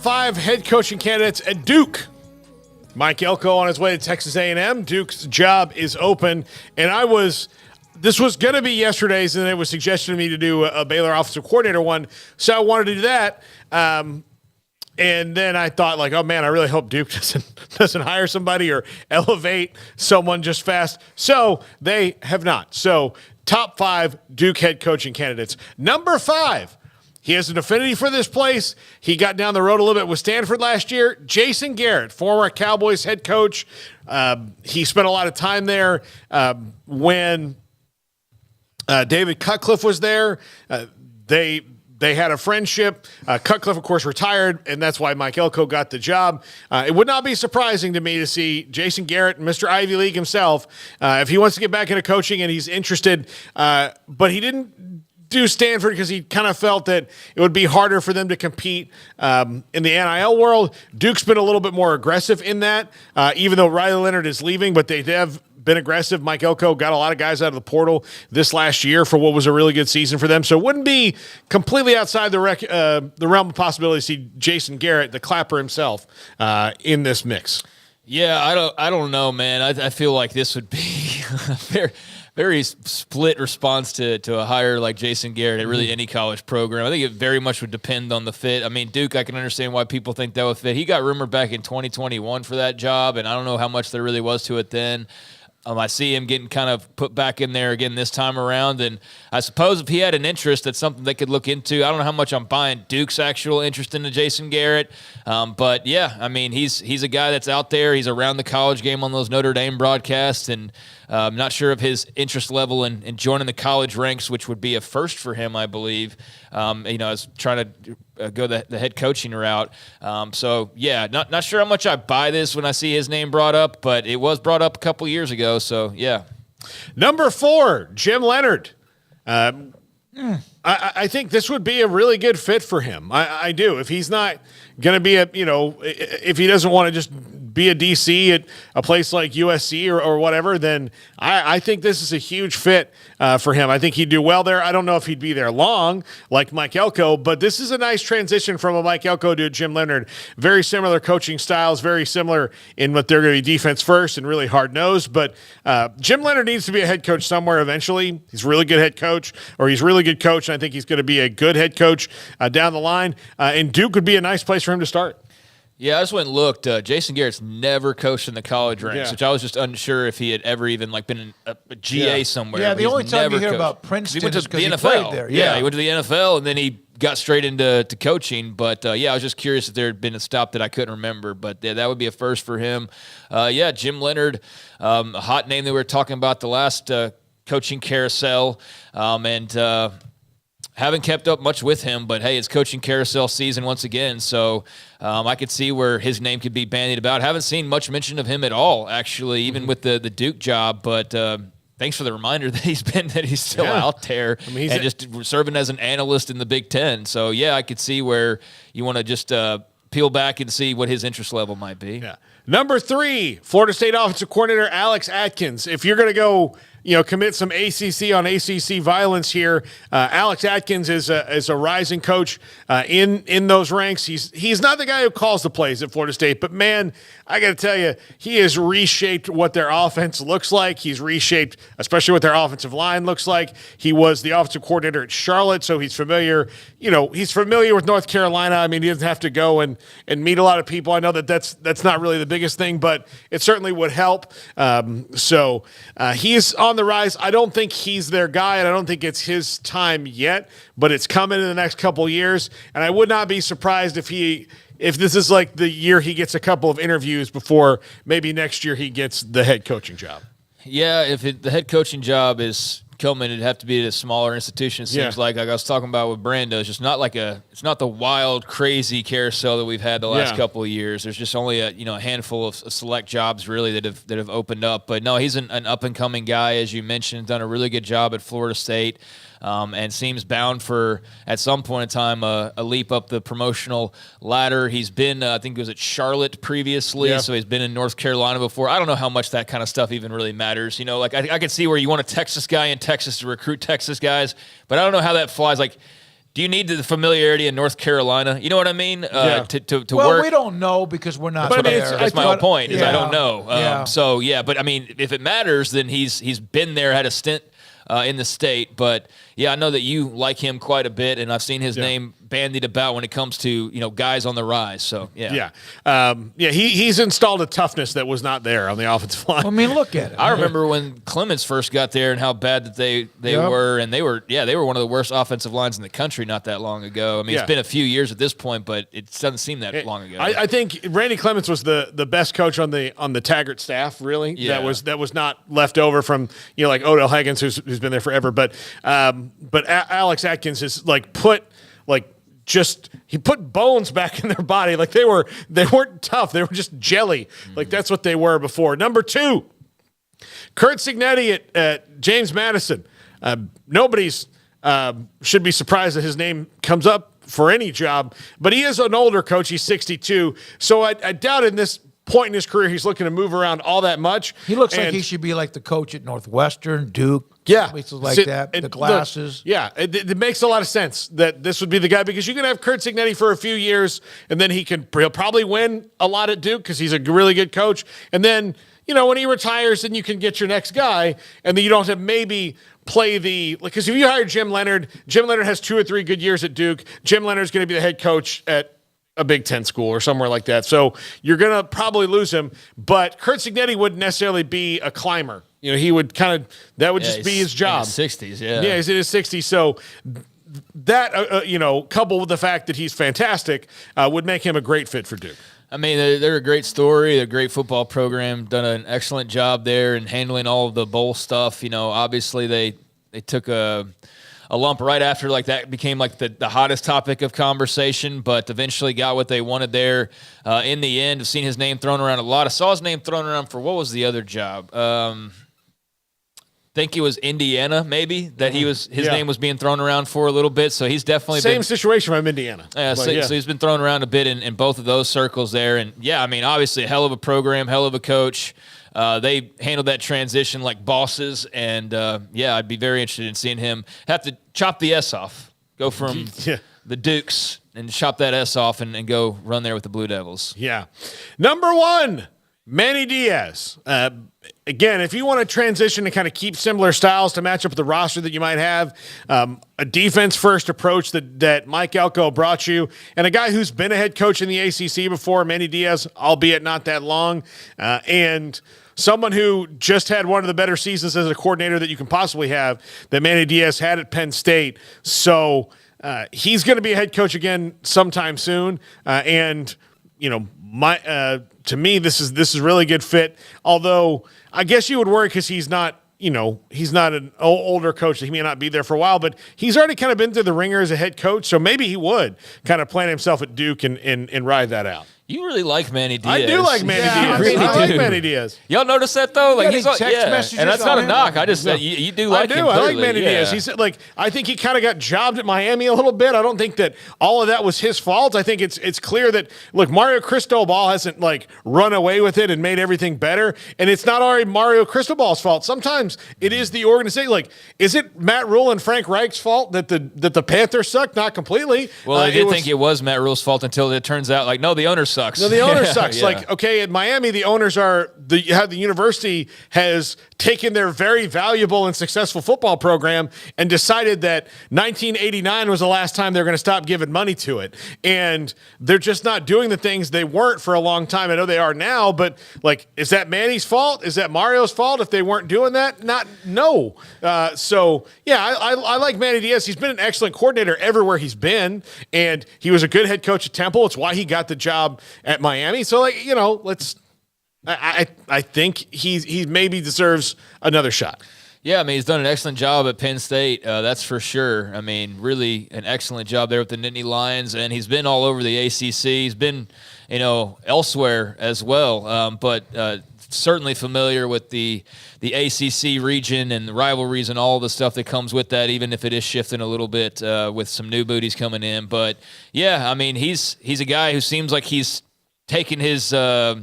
5 head coaching candidates at Duke. Mike Elko on his way to Texas A&M. Duke's job is open, and this was going to be yesterday's, and it was suggested to me to do a Baylor offensive coordinator one, so I wanted to do that. And then I thought, like, oh, man, I really hope Duke doesn't hire somebody or elevate someone just fast. So they have not. So top 5 Duke head coaching candidates. Number 5, he has an affinity for this place. He got down the road a little bit with Stanford last year. Jason Garrett, former Cowboys head coach. He spent a lot of time there when David Cutcliffe was there. They had a friendship. Cutcliffe, of course, retired, and that's why Mike Elko got the job. It would not be surprising to me to see Jason Garrett, Mr. Ivy League himself, if he wants to get back into coaching and he's interested. But he didn't do Stanford because he kind of felt that it would be harder for them to compete in the NIL world. Duke's been a little bit more aggressive in that, even though Riley Leonhard is leaving, but they have been aggressive. Mike Elko got a lot of guys out of the portal this last year for what was a really good season for them. So it wouldn't be completely outside the realm of possibility to see Jason Garrett, the clapper himself, in this mix. Yeah, I don't know, man. I feel like this would be a very split response to a hire like Jason Garrett at really any college program. I think it very much would depend on the fit. I mean, Duke, I can understand why people think that would fit. He got rumored back in 2021 for that job, and I don't know how much there really was to it then. I see him getting kind of put back in there again this time around, and I suppose if he had an interest, that's something they could look into. I don't know how much I'm buying Duke's actual interest into Jason Garrett, but yeah, I mean, he's a guy that's out there. He's around the college game on those Notre Dame broadcasts, and I'm not sure of his interest level in joining the college ranks, which would be a first for him, I believe. I was trying to go the head coaching route. So, yeah, not sure how much I buy this when I see his name brought up, but it was brought up a couple years ago, so, yeah. Number 4, Jim Leonhard. I think this would be a really good fit for him. I do. If he's not going to be if he doesn't want to just be a DC at a place like USC or whatever, then I think this is a huge fit for him. I think he'd do well there. I don't know if he'd be there long like Mike Elko, but this is a nice transition from a Mike Elko to a Jim Leonhard. Very similar coaching styles, very similar in what they're going to be defense first and really hard-nosed. But Jim Leonhard needs to be a head coach somewhere eventually. He's a really good head coach, or he's a really good coach, and I think he's going to be a good head coach down the line. And Duke would be a nice place for him to start. Yeah, I just went and looked. Jason Garrett's never coached in the college ranks, which I was just unsure if he had ever even been in a GA somewhere. Yeah, the only time you hear about Princeton is because he played there. Yeah, he went to the NFL, and then he got straight into coaching. But, I was just curious if there had been a stop that I couldn't remember. But, yeah, that would be a first for him. Jim Leonhard, a hot name that we were talking about the last coaching carousel. Haven't kept up much with him, but, hey, it's coaching carousel season once again, so I could see where his name could be bandied about. Haven't seen much mention of him at all, actually, even with the Duke job, but thanks for the reminder that he's still out there and just serving as an analyst in the Big Ten. So, yeah, I could see where you want to just peel back and see what his interest level might be. Yeah. Number 3, Florida State offensive coordinator Alex Atkins. If you're going to go commit some ACC on ACC violence here, Alex Atkins is a rising coach in those ranks. He's not the guy who calls the plays at Florida State, but, man, I got to tell you, he has reshaped what their offense looks like. He's reshaped, especially what their offensive line looks like. He was the offensive coordinator at Charlotte, so he's familiar. He's familiar with North Carolina. I mean, he doesn't have to go and meet a lot of people. I know that's not really the biggest thing, but it certainly would help. He is on the rise. I don't think he's their guy, and I don't think it's his time yet, but it's coming in the next couple of years, and I would not be surprised if this is like the year he gets a couple of interviews before maybe next year he gets the head coaching job. Yeah, if the head coaching job is coming, it'd have to be at a smaller institution. It seems like I was talking about with Brando. It's just not it's not the wild, crazy carousel that we've had the last couple of years. There's just only a handful of select jobs really that have opened up. But no, he's an up and coming guy, as you mentioned, done a really good job at Florida State. And seems bound for, at some point in time, a leap up the promotional ladder. He's been, I think he was at Charlotte previously, so he's been in North Carolina before. I don't know how much that kind of stuff even really matters. I could see where you want a Texas guy in Texas to recruit Texas guys, but I don't know how that flies. Do you need the familiarity in North Carolina? You know what I mean? To well, work. we don't know because we're not But there. That's my whole point. Is I don't know. Yeah. But I mean, if it matters, then he's been there, had a stint in the state. But yeah, I know that you like him quite a bit, and I've seen his name bandied about when it comes to guys on the rise. So he's installed a toughness that was not there on the offensive line. I mean, look at it. I remember when Clemens first got there and how bad that they were, and they were one of the worst offensive lines in the country not that long ago. I mean, it's been a few years at this point, but it doesn't seem that long ago. I think Randy Clemens was the best coach on the Taggart staff. Really, that was not left over from like Odell Higgins, who's been there forever. But Alex Atkins has he put bones back in their body. Like they weren't tough. They were just jelly. Like that's what they were before. Number 2, Curt Cignetti at James Madison. Nobody's should be surprised that his name comes up for any job, but he is an older coach. He's 62. So I doubt in this point in his career he's looking to move around all that much. He looks like he should be like the coach at Northwestern, Duke. Places like that. The glasses. Look, it makes a lot of sense that this would be the guy because you can have Curt Cignetti for a few years and then he'll probably win a lot at Duke because he's a really good coach. And then, when he retires, then you can get your next guy and then you don't have to maybe play because if you hire Jim Leonhard has 2 or 3 good years at Duke. Jim Leonhard's going to be the head coach at a Big Ten school or somewhere like that. So you're going to probably lose him, but Curt Cignetti wouldn't necessarily be a climber. He would that would just be his job. In his 60s, yeah. Yeah, he's in his 60s. So that, coupled with the fact that he's fantastic, would make him a great fit for Duke. I mean, they're a great story. They're a great football program. Done an excellent job there in handling all of the bowl stuff. Obviously they took a lump right after that became the hottest topic of conversation, but eventually got what they wanted there. In the end, I've seen his name thrown around a lot. I saw his name thrown around for what was the other job? I think it was Indiana, maybe, that his name was being thrown around for a little bit. So he's definitely same situation from Indiana. So he's been thrown around a bit in both of those circles there. And I mean, obviously a hell of a program, hell of a coach. They handled that transition like bosses, and I'd be very interested in seeing him have to chop the S off, go from the Dukes and chop that S off and go run there with the Blue Devils. Yeah. Number 1, Manny Diaz. Again, if you want to transition and kind of keep similar styles to match up with the roster that you might have, a defense-first approach that Mike Elko brought you, and a guy who's been a head coach in the ACC before, Manny Diaz, albeit not that long, and someone who just had one of the better seasons as a coordinator that you can possibly have that Manny Diaz had at Penn State. So he's going to be a head coach again sometime soon, to me, this is a really good fit. Although I guess you would worry because he's not an older coach. He may not be there for a while, but he's already kind of been through the ringer as a head coach. So maybe he would kind of plant himself at Duke and ride that out. You really like Manny Diaz. I do like Manny Diaz. I like Manny Diaz. Y'all notice that though? He's text messages and that's not a knock. I just you do like him. I like Manny Diaz. He's I think he kind of got jobbed at Miami a little bit. I don't think that all of that was his fault. I think it's clear that Mario Cristobal hasn't run away with it and made everything better, and it's not already Mario Cristobal's fault. Sometimes it is the organization. Is it Matt Rule and Frank Reich's fault that the Panthers suck? Not completely. Well, I did think it was Matt Rule's fault until it turns out no, the owner sucks. No, the owner sucks. At Miami, the owners the university has taken their very valuable and successful football program and decided that 1989 was the last time they're going to stop giving money to it. And they're just not doing the things they weren't for a long time. I know they are now, but is that Manny's fault? Is that Mario's fault if they weren't doing that? No. I like Manny Diaz. He's been an excellent coordinator everywhere he's been, and he was a good head coach at Temple. It's why he got the job at Miami. So I think he maybe deserves another shot. Yeah, I mean, he's done an excellent job at Penn State, that's for sure. I mean, really an excellent job there with the Nittany Lions, and he's been all over the ACC. He's been, elsewhere as well, but certainly familiar with the ACC region and the rivalries and all the stuff that comes with that, even if it is shifting a little bit with some new booties coming in. But, yeah, I mean, he's a guy who seems like he's taken his whips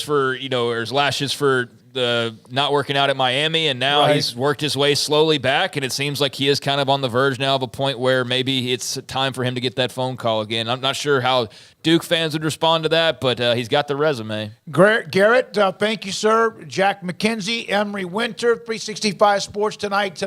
for, or his lashes for not working out at Miami, and now he's worked his way slowly back, and it seems like he is kind of on the verge now of a point where maybe it's time for him to get that phone call again. I'm not sure how Duke fans would respond to that, but he's got the resume. Garrett, thank you, sir. Jack McKenzie, Emery Winter, 365 Sports tonight.